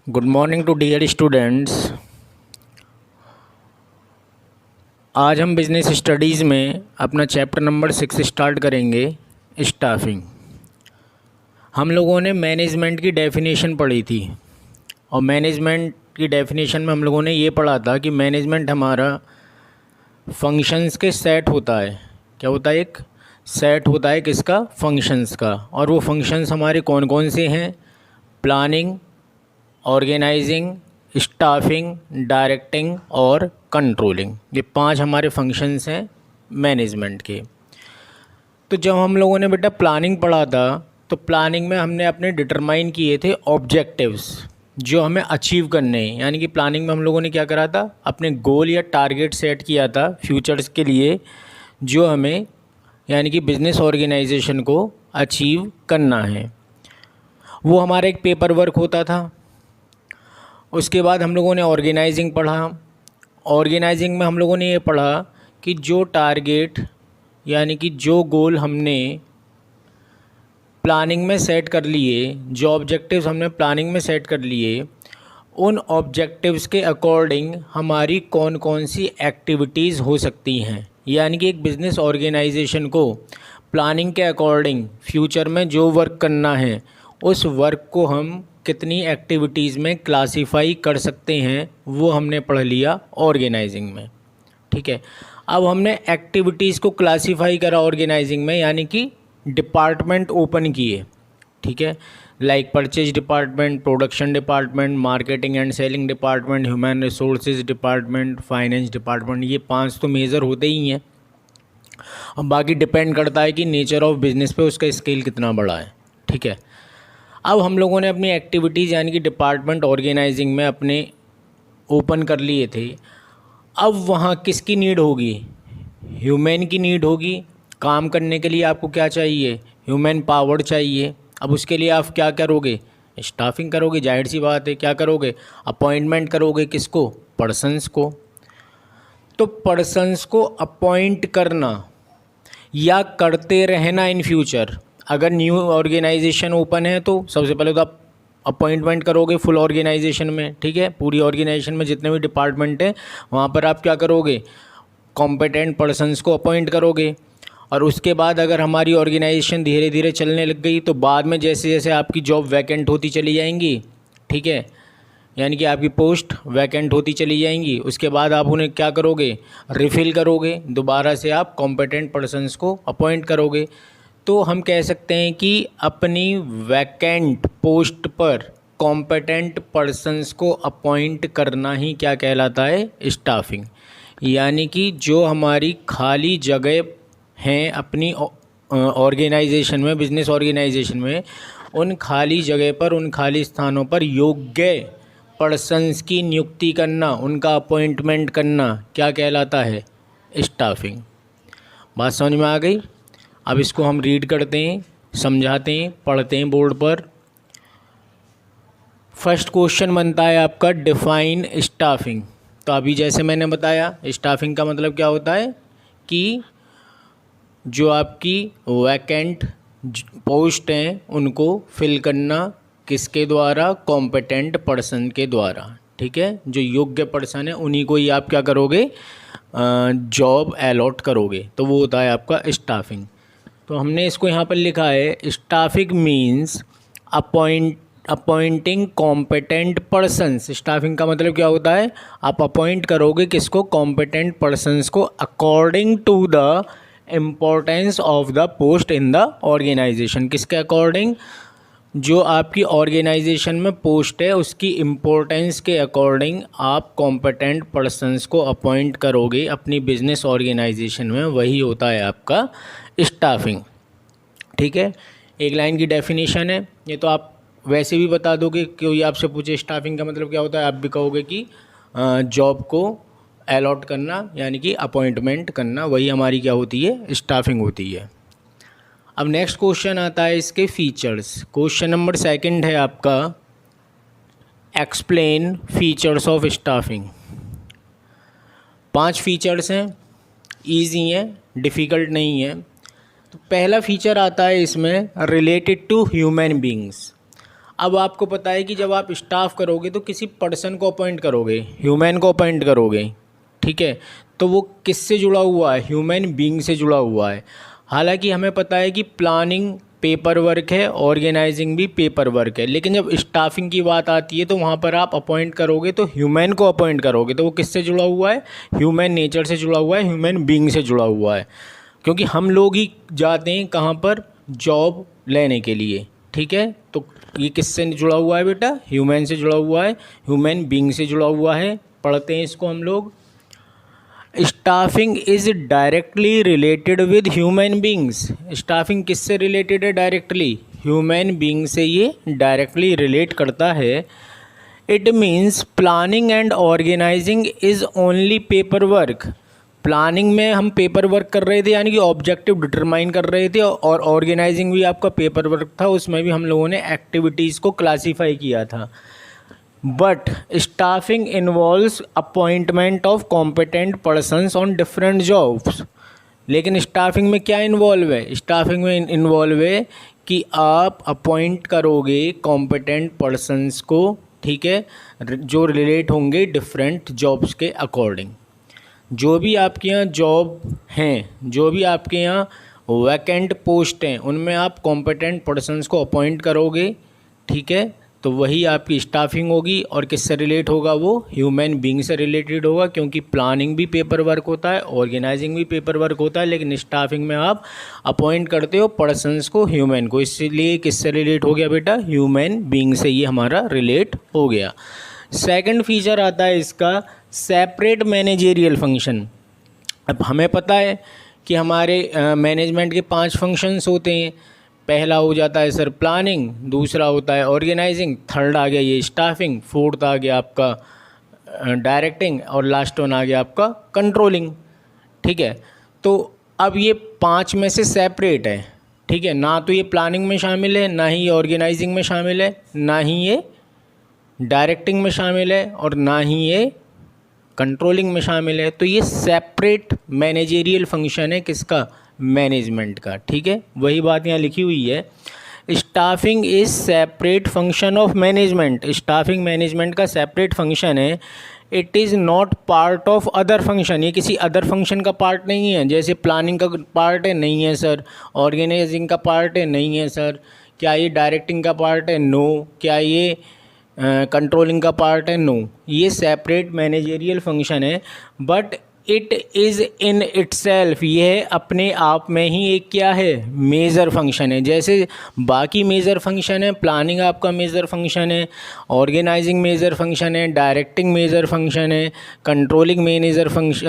Good morning to dear students. आज हम business studies में अपना चैप्टर नंबर 6 स्टार्ट करेंगे, स्टाफिंग। हम लोगों ने मैनेजमेंट की डेफिनेशन पढ़ी थी और मैनेजमेंट की डेफिनेशन में हम लोगों ने ये पढ़ा था कि मैनेजमेंट हमारा फंक्शंस के सेट होता है। क्या होता है? एक सेट होता है किसका? फंक्शंस का। और वो फंक्शंस हमारे कौन कौन से हैं? प्लानिंग, ऑर्गेनाइजिंग, स्टाफिंग, डायरेक्टिंग और कंट्रोलिंग। ये 5 हमारे फंक्शंस हैं मैनेजमेंट के। तो जब हम लोगों ने बेटा प्लानिंग पढ़ा था तो प्लानिंग में हमने अपने डिटरमाइन किए थे ऑब्जेक्टिव्स जो हमें अचीव करने हैं। यानी कि प्लानिंग में हम लोगों ने क्या करा था? अपने गोल या टारगेट सेट किया था फ्यूचर्स के लिए, जो हमें यानी कि बिज़नेस ऑर्गेनाइजेशन को अचीव करना है। वो हमारा एक पेपर वर्क होता था। उसके बाद हम लोगों ने ऑर्गेनाइजिंग पढ़ा। ऑर्गेनाइजिंग में हम लोगों ने ये पढ़ा कि जो टारगेट यानी कि जो गोल हमने प्लानिंग में सेट कर लिए, जो ऑब्जेक्टिव्स हमने प्लानिंग में सेट कर लिए, उन ऑब्जेक्टिव्स के अकॉर्डिंग हमारी कौन कौन सी एक्टिविटीज़ हो सकती हैं। यानी कि एक बिज़नेस ऑर्गेनाइजेशन को प्लानिंग के अकॉर्डिंग फ्यूचर में जो वर्क करना है, उस वर्क को हम कितनी एक्टिविटीज़ में क्लासीफाई कर सकते हैं, वो हमने पढ़ लिया ऑर्गेनाइजिंग में। ठीक है, अब हमने एक्टिविटीज़ को क्लासीफाई करा ऑर्गेनाइजिंग में, यानी कि डिपार्टमेंट ओपन किए। ठीक है, like purchase department, production department, marketing and selling department, human resources department, finance department. ये 5 तो मेजर होते ही हैं। अब बाकी डिपेंड करता है कि नेचर ऑफ बिज़नेस पे उसका स्केल कितना बड़ा है। ठीक है, अब हम लोगों ने अपनी एक्टिविटीज़ यानी कि डिपार्टमेंट ऑर्गेनाइजिंग में अपने ओपन कर लिए थे। अब वहाँ किसकी नीड होगी? ह्यूमन की नीड होगी। काम करने के लिए आपको क्या चाहिए? ह्यूमन पावर चाहिए। अब उसके लिए आप क्या करोगे? स्टाफिंग करोगे। जाहिर सी बात है, क्या करोगे? अपॉइंटमेंट करोगे। किसको? पर्सन्स को। तो पर्सन्स को अपॉइंट करना या करते रहना इन फ्यूचर, अगर न्यू ऑर्गेनाइजेशन ओपन है तो सबसे पहले तो आप अपॉइंटमेंट करोगे फुल ऑर्गेनाइजेशन में। ठीक है, पूरी ऑर्गेनाइजेशन में जितने भी डिपार्टमेंट हैं वहाँ पर आप क्या करोगे? कॉम्पिटेंट पर्सन्स को अपॉइंट करोगे। और उसके बाद अगर हमारी ऑर्गेनाइजेशन धीरे धीरे चलने लग गई तो बाद में जैसे जैसे आपकी जॉब वैकेंट होती चली जाएंगी, ठीक है, यानी कि आपकी पोस्ट वैकेंट होती चली जाएंगी, उसके बाद आप उन्हें क्या करोगे? रिफ़िल करोगे। दोबारा से आप कॉम्पिटेंट पर्सन्स को अपॉइंट करोगे। तो हम कह सकते हैं कि अपनी वैकेंट पोस्ट पर कॉम्पिटेंट पर्सन्स को अपॉइंट करना ही क्या कहलाता है? स्टाफिंग। यानी कि जो हमारी खाली जगह हैं अपनी ऑर्गेनाइजेशन में, बिज़नेस ऑर्गेनाइजेशन में, उन खाली जगह पर, उन खाली स्थानों पर योग्य पर्सन्स की नियुक्ति करना, उनका अपॉइंटमेंट करना क्या कहलाता है? स्टाफिंग। बात समझ में आ गई? अब इसको हम रीड करते हैं, समझाते हैं, पढ़ते हैं बोर्ड पर। फर्स्ट क्वेश्चन बनता है आपका, डिफाइन स्टाफिंग। तो अभी जैसे मैंने बताया, स्टाफिंग का मतलब क्या होता है कि जो आपकी वैकेंट पोस्ट हैं उनको फिल करना किसके द्वारा? कॉम्पिटेंट पर्सन के द्वारा। ठीक है, जो योग्य पर्सन है उन्हीं को ही आप क्या करोगे? जॉब अलॉट करोगे। तो वो होता है आपका स्टाफिंग। तो हमने इसको यहाँ पर लिखा है, staffing means appointing competent persons. Staffing का मतलब क्या होता है? आप अपॉइंट करोगे किसको? कॉम्पिटेंट पर्सन्स को, according to the importance of the post in the organisation. किसके अकॉर्डिंग? जो आपकी ऑर्गेनाइजेशन में पोस्ट है उसकी इम्पोर्टेंस के अकॉर्डिंग आप कॉम्पिटेंट पर्सन्स को अपॉइंट करोगे अपनी बिजनेस ऑर्गेनाइजेशन में। वही होता है आपका स्टाफिंग। ठीक है, एक लाइन की डेफिनेशन है। ये तो आप वैसे भी बता दोगे, कोई आपसे पूछे स्टाफिंग का मतलब क्या होता है, आप भी कहोगे कि जॉब को अलॉट करना यानी कि अपॉइंटमेंट करना, वही हमारी क्या होती है? स्टाफिंग होती है। अब नेक्स्ट क्वेश्चन आता है इसके फीचर्स। क्वेश्चन नंबर 2 है आपका, explain features of staffing. 5 features हैं, ईजी हैं, डिफ़िकल्ट नहीं है। तो पहला फीचर आता है इसमें, रिलेटेड टू ह्यूमन बींग्स। अब आपको पता है कि जब आप स्टाफ करोगे तो किसी पर्सन को अपॉइंट करोगे, ह्यूमन को अपॉइंट करोगे, ठीक है। तो वो किससे जुड़ा हुआ है? ह्यूमन बीइंग से जुड़ा हुआ है। हालांकि हमें पता है कि प्लानिंग पेपर वर्क है, ऑर्गेनाइजिंग भी पेपर वर्क है, लेकिन जब स्टाफिंग की बात आती है तो वहाँ पर आप अपॉइंट करोगे तो ह्यूमन को अपॉइंट करोगे, तो वो किससे जुड़ा हुआ है? ह्यूमन नेचर से जुड़ा हुआ है, ह्यूमन बीइंग से जुड़ा हुआ है। क्योंकि हम लोग ही जाते हैं कहाँ पर? जॉब लेने के लिए, ठीक है। तो ये किससे जुड़ा हुआ है बेटा? ह्यूमन से जुड़ा हुआ है, ह्यूमन बीइंग से जुड़ा हुआ है। पढ़ते हैं इसको हम लोग। Staffing is directly related with human beings. Staffing किससे रिलेटेड है? डायरेक्टली ह्यूमन बींग से ये डायरेक्टली रिलेट करता है। It means planning and organising is only paper work. Planning में हम पेपर वर्क कर रहे थे, यानी कि ऑब्जेक्टिव डिटरमाइन कर रहे थे, और ऑर्गेनाइजिंग भी आपका पेपर वर्क था, उसमें भी हम लोगों ने एक्टिविटीज़ को क्लासीफाई किया था। But staffing involves appointment of competent persons on different jobs. लेकिन स्टाफिंग में क्या इन्वॉल्व है? स्टाफिंग में इन्वॉल्व है कि आप अपॉइंट करोगे कॉम्पिटेंट पर्सनस को, ठीक है, जो रिलेट होंगे डिफरेंट जॉब्स के अकॉर्डिंग। जो भी आपके यहाँ जॉब हैं, जो भी आपके यहाँ वैकेंट पोस्ट हैं, उनमें आप कॉम्पिटेंट पर्सनस को अपॉइंट करोगे, ठीक है। तो वही आपकी स्टाफिंग होगी। और किससे रिलेट होगा? वो ह्यूमन बीइंग से रिलेटेड होगा, क्योंकि प्लानिंग भी पेपर वर्क होता है, ऑर्गेनाइजिंग भी पेपर वर्क होता है, लेकिन स्टाफिंग में आप अपॉइंट करते हो पर्सनस को, ह्यूमन को। इसलिए किससे रिलेट हो गया बेटा? ह्यूमन बीइंग से ये हमारा रिलेट हो गया। सेकंड फीचर आता है इसका सेपरेट मैनेजेरियल फंक्शन। अब हमें पता है कि हमारे मैनेजमेंट के 5 फंक्शंस होते हैं। पहला हो जाता है सर प्लानिंग, दूसरा होता है ऑर्गेनाइजिंग, थर्ड आ गया ये स्टाफिंग, फोर्थ आ गया आपका डायरेक्टिंग, और लास्ट वन आ गया आपका कंट्रोलिंग, ठीक है। तो अब ये 5 में से सेपरेट है, ठीक है। ना तो ये प्लानिंग में शामिल है, ना ही ये ऑर्गेनाइजिंग में शामिल है, ना ही ये डायरेक्टिंग में शामिल है, और ना ही ये कंट्रोलिंग में शामिल है। तो ये सेपरेट मैनेजेरियल फंक्शन है किसका? मैनेजमेंट का, ठीक है। वही बात यहाँ लिखी हुई है। Staffing is separate function of management. Staffing management का सेपरेट फंक्शन है। It is not part of other function. ये किसी अदर फंक्शन का पार्ट नहीं है। जैसे प्लानिंग का पार्ट है, नहीं है सर। ऑर्गेनाइजिंग का पार्ट है, नहीं है सर। क्या ये डायरेक्टिंग का पार्ट है? नो। क्या ये कंट्रोलिंग का पार्ट है? नो। ये सेपरेट मैनेजेरियल फंक्शन है। But it is in itself, यह अपने आप में ही एक क्या है? मेजर फंक्शन है। जैसे बाकी मेजर फंक्शन है, प्लानिंग आपका मेजर फंक्शन है, ऑर्गेनाइजिंग मेजर फंक्शन है, डायरेक्टिंग मेजर फंक्शन है, कंट्रोलिंग मेजर फंक्शन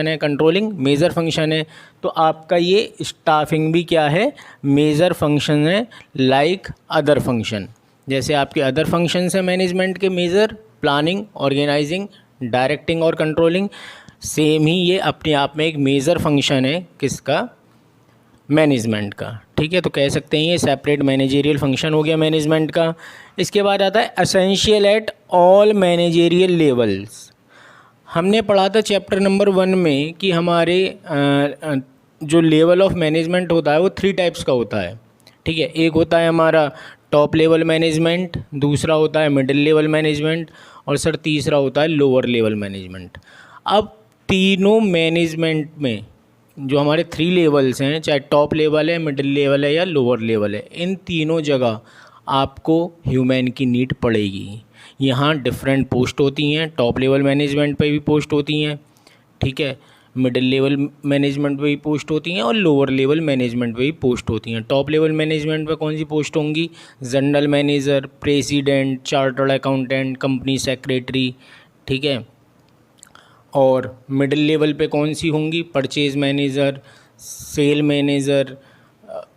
है, कंट्रोलिंग मेजर फंक्शन है। तो आपका ये स्टाफिंग भी क्या है? मेजर फंक्शन है, लाइक अदर फंक्शन। जैसे आपके अदर फंक्शंस हैं मैनेजमेंट के मेजर, प्लानिंग, ऑर्गेनाइजिंग, डायरेक्टिंग और कंट्रोलिंग, सेम ही ये अपने आप में एक मेजर फंक्शन है किसका? मैनेजमेंट का, ठीक है। तो कह सकते हैं ये सेपरेट मैनेजेरियल फंक्शन हो गया मैनेजमेंट का। इसके बाद आता है essential at all managerial levels. हमने पढ़ा था चैप्टर नंबर 1 में कि हमारे जो लेवल ऑफ मैनेजमेंट होता है वो 3 टाइप्स का होता है, ठीक है। एक होता है हमारा टॉप लेवल मैनेजमेंट, दूसरा होता है मिडिल लेवल मैनेजमेंट, और सर तीसरा होता है लोअर लेवल मैनेजमेंट। अब तीनों मैनेजमेंट में जो हमारे 3 लेवल्स हैं, चाहे टॉप लेवल है, मिडिल लेवल है या लोअर लेवल है, इन तीनों जगह आपको ह्यूमन की नीड पड़ेगी। यहाँ डिफरेंट पोस्ट होती हैं। टॉप लेवल मैनेजमेंट पे भी पोस्ट होती हैं, ठीक है। मिडिल लेवल मैनेजमेंट पे भी पोस्ट होती हैं, और लोअर लेवल मैनेजमेंट पे भी पोस्ट होती हैं। टॉप लेवल मैनेजमेंट पे कौन सी पोस्ट होंगी? General manager, president, chartered accountant, company secretary, ठीक है। और मिडिल लेवल पे कौन सी होंगी? Purchase manager, sale manager,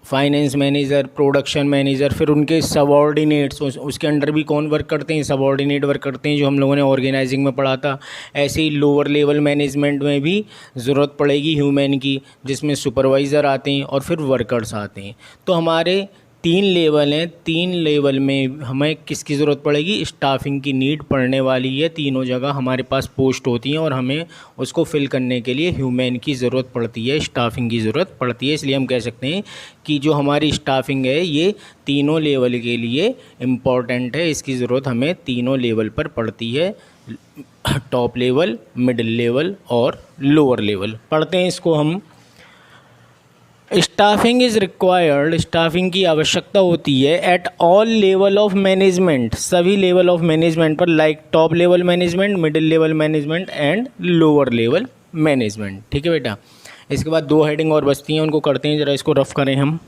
finance manager, production manager. फिर उनके सबऑर्डिनेट्स, उसके अंडर भी कौन वर्क करते हैं? सबऑर्डिनेट वर्क करते हैं, जो हम लोगों ने ऑर्गेनाइजिंग में पढ़ा था। ऐसे ही लोअर लेवल मैनेजमेंट में भी ज़रूरत पड़ेगी ह्यूमन की, जिसमें सुपरवाइज़र आते हैं और फिर वर्कर्स आते हैं। तो हमारे 3 लेवल हैं, 3 लेवल में हमें किसकी ज़रूरत पड़ेगी, स्टाफिंग की नीड पड़ने वाली है। तीनों जगह हमारे पास पोस्ट होती हैं और हमें उसको फिल करने के लिए ह्यूमन की ज़रूरत पड़ती है, स्टाफिंग की ज़रूरत पड़ती है। इसलिए हम कह सकते हैं कि जो हमारी स्टाफिंग है ये तीनों लेवल के लिए इम्पॉर्टेंट है। इसकी ज़रूरत हमें तीनों लेवल पर पड़ती है, टॉप लेवल, मिडिल लेवल और लोअर लेवल। पढ़ते हैं इसको हम। स्टाफिंग इज़ रिक्वायर्ड, स्टाफिंग की आवश्यकता होती है at all level of management, सभी लेवल ऑफ मैनेजमेंट पर, like top level management, middle level management and lower level management. ठीक है बेटा। इसके बाद 2 हेडिंग और बचती हैं, उनको करते हैं, ज़रा इसको रफ करें हम।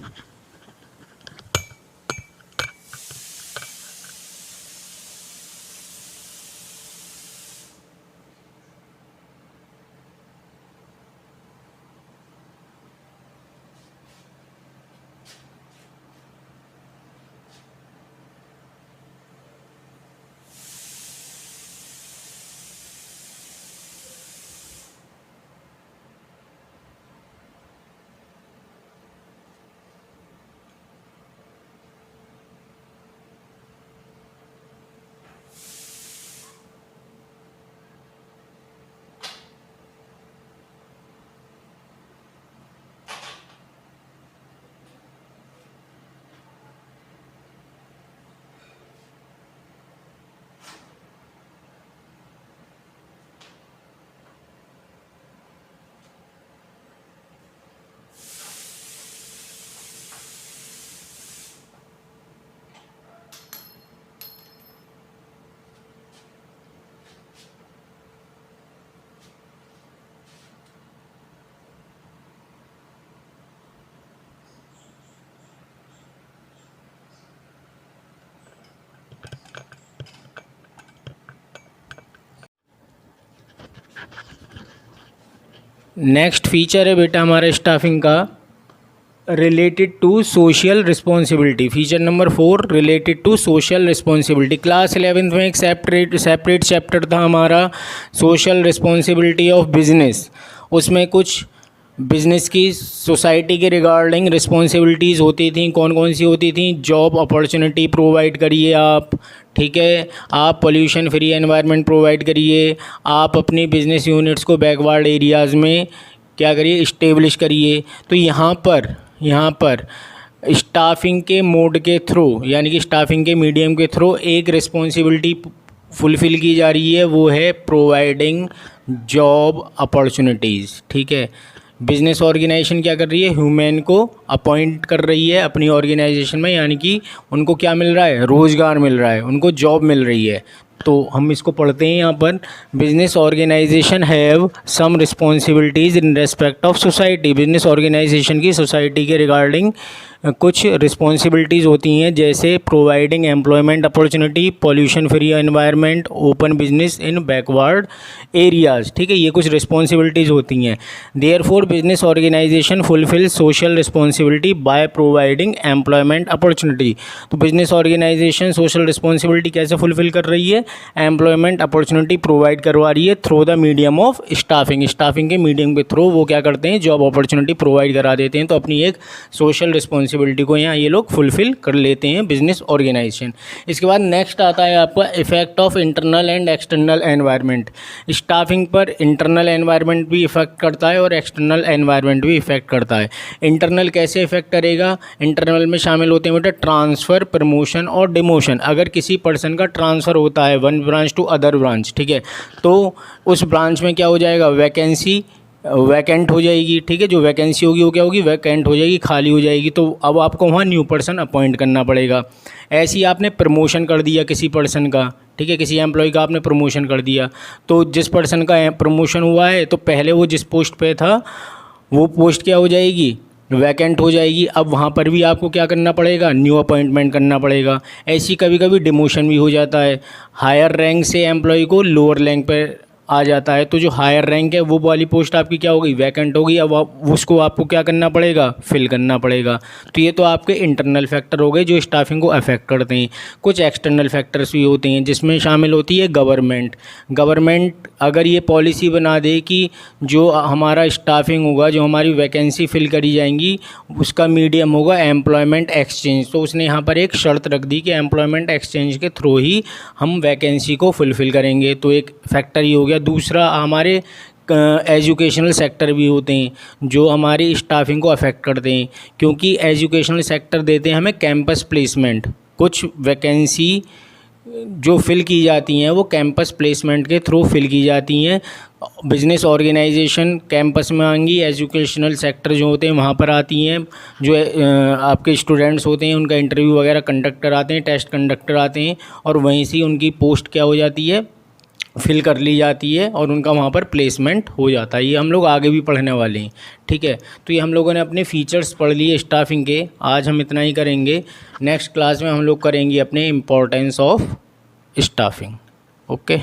नेक्स्ट फीचर है बेटा हमारा स्टाफिंग का, related to social responsibility. Feature number 4, related to social responsibility. Class 11th में एक सेपरेट चैप्टर था हमारा, सोशल रिस्पॉन्सिबिलिटी ऑफ बिजनेस। उसमें कुछ बिज़नेस की, सोसाइटी के रिगार्डिंग रिस्पॉन्सिबिलिटीज़ होती थी। कौन कौन सी होती थी? जॉब अपॉर्चुनिटी प्रोवाइड करिए आप, ठीक है, आप पोल्यूशन फ्री एनवायरनमेंट प्रोवाइड करिए, आप अपनी बिज़नेस यूनिट्स को बैकवर्ड एरियाज़ में क्या करिए, इस्टेब्लिश करिए। तो यहाँ पर स्टाफिंग के मोड के थ्रू, यानी कि स्टाफिंग के मीडियम के थ्रू एक रिस्पॉन्सिबिलिटी फुलफ़िल की जा रही है, वो है प्रोवाइडिंग जॉब अपॉर्चुनिटीज़। ठीक है, बिजनेस ऑर्गेनाइजेशन क्या कर रही है, ह्यूमन को अपॉइंट कर रही है अपनी ऑर्गेनाइजेशन में, यानी कि उनको क्या मिल रहा है, रोज़गार मिल रहा है, उनको जॉब मिल रही है। तो हम इसको पढ़ते हैं यहाँ पर, business organization have some responsibilities in respect of society. Business organization की सोसाइटी के रिगार्डिंग कुछ रिस्पॉन्सिबिलिटीज़ होती हैं, जैसे providing employment opportunity, pollution free environment, open business in backward areas. ठीक है, ये कुछ रिस्पॉन्सिबिलिटीज़ होती हैं। Therefore business organization fulfil social responsibility by providing employment opportunity. तो बिजनेस ऑर्गेनाइजेशन सोशल रिस्पॉन्सिबिलिटी कैसे फुलफिल कर रही है, एम्प्लॉयमेंट अपॉर्चुनिटी प्रोवाइड करवा रही है through the medium of staffing. Staffing के मीडियम के थ्रू वो क्या करते हैं, जॉब अपॉर्चुनिटी प्रोवाइड करा देते हैं। तो अपनी एक सोशल रिस्पॉन्सिबिलिटी को यहाँ ये लोग फुलफिल कर लेते हैं, बिजनेस ऑर्गेनाइजेशन। इसके बाद नेक्स्ट आता है आपका effect of internal and external environment. Staffing पर इंटरनल एनवायरनमेंट भी इफेक्ट करता है और एक्सटर्नल एनवायरनमेंट भी इफेक्ट करता है। इंटरनल कैसे इफेक्ट करेगा, इंटरनल में शामिल होते हैं बेटा ट्रांसफ़र, प्रमोशन और डिमोशन। अगर किसी पर्सन का ट्रांसफ़र होता है one branch to other branch, ठीक है, तो उस ब्रांच में क्या हो जाएगा, वैकेंसी वैकेंट हो जाएगी। ठीक है, जो वैकेंसी होगी वो क्या होगी, वैकेंट हो जाएगी, खाली हो जाएगी। तो अब आपको वहाँ न्यू पर्सन अपॉइंट करना पड़ेगा। ऐसे ही आपने प्रमोशन कर दिया किसी पर्सन का, ठीक है, किसी एम्प्लॉय का आपने प्रमोशन कर दिया, तो जिस पर्सन का प्रमोशन हुआ है तो पहले वो जिस पोस्ट पे था वो पोस्ट क्या हो जाएगी, वैकेंट हो जाएगी। अब वहाँ पर भी आपको क्या करना पड़ेगा, न्यू अपॉइंटमेंट करना पड़ेगा। ऐसी कभी कभी डिमोशन भी हो जाता है, हायर रैंक से एम्प्लॉय को लोअर रैंक पर आ जाता है, तो जो हायर रैंक है वो वाली पोस्ट आपकी क्या हो गई, वैकेंट हो गई। अब उसको आपको क्या करना पड़ेगा, फिल करना पड़ेगा। तो ये तो आपके इंटरनल फैक्टर हो गए जो स्टाफिंग को अफेक्ट करते हैं। कुछ एक्सटर्नल फैक्टर्स भी होते हैं जिसमें शामिल होती है गवर्नमेंट अगर ये पॉलिसी बना दे कि जो हमारा स्टाफिंग होगा, जो हमारी वैकेंसी फिल करी जाएंगी, उसका मीडियम होगा एम्प्लॉयमेंट एक्सचेंज, तो उसने यहाँ पर एक शर्त रख दी कि एम्प्लॉयमेंट एक्सचेंज के थ्रू ही हम वैकेंसी को फुलफ़िल करेंगे, तो एक फैक्टर ही हो गया। दूसरा हमारे एजुकेशनल सेक्टर भी होते हैं जो हमारी स्टाफिंग को अफेक्ट करते हैं, क्योंकि एजुकेशनल सेक्टर देते हैं हमें कैंपस प्लेसमेंट। कुछ वैकेंसी जो फिल की जाती हैं वो कैंपस प्लेसमेंट के थ्रू फिल की जाती हैं। बिजनेस ऑर्गेनाइजेशन कैंपस में आएंगी, एजुकेशनल सेक्टर जो होते हैं वहाँ पर आती हैं, जो आपके स्टूडेंट्स होते हैं उनका इंटरव्यू वगैरह कंडक्ट कराते हैं, टेस्ट कंडक्ट कराते हैं, और वहीं से उनकी पोस्ट क्या हो जाती है, फिल कर ली जाती है और उनका वहाँ पर प्लेसमेंट हो जाता है। ये हम लोग आगे भी पढ़ने वाले हैं, ठीक है। तो ये हम लोगों ने अपने फीचर्स पढ़ लिए स्टाफिंग के। आज हम इतना ही करेंगे। नेक्स्ट क्लास में हम लोग करेंगे अपने इम्पोर्टेंस ऑफ स्टाफिंग। ओके।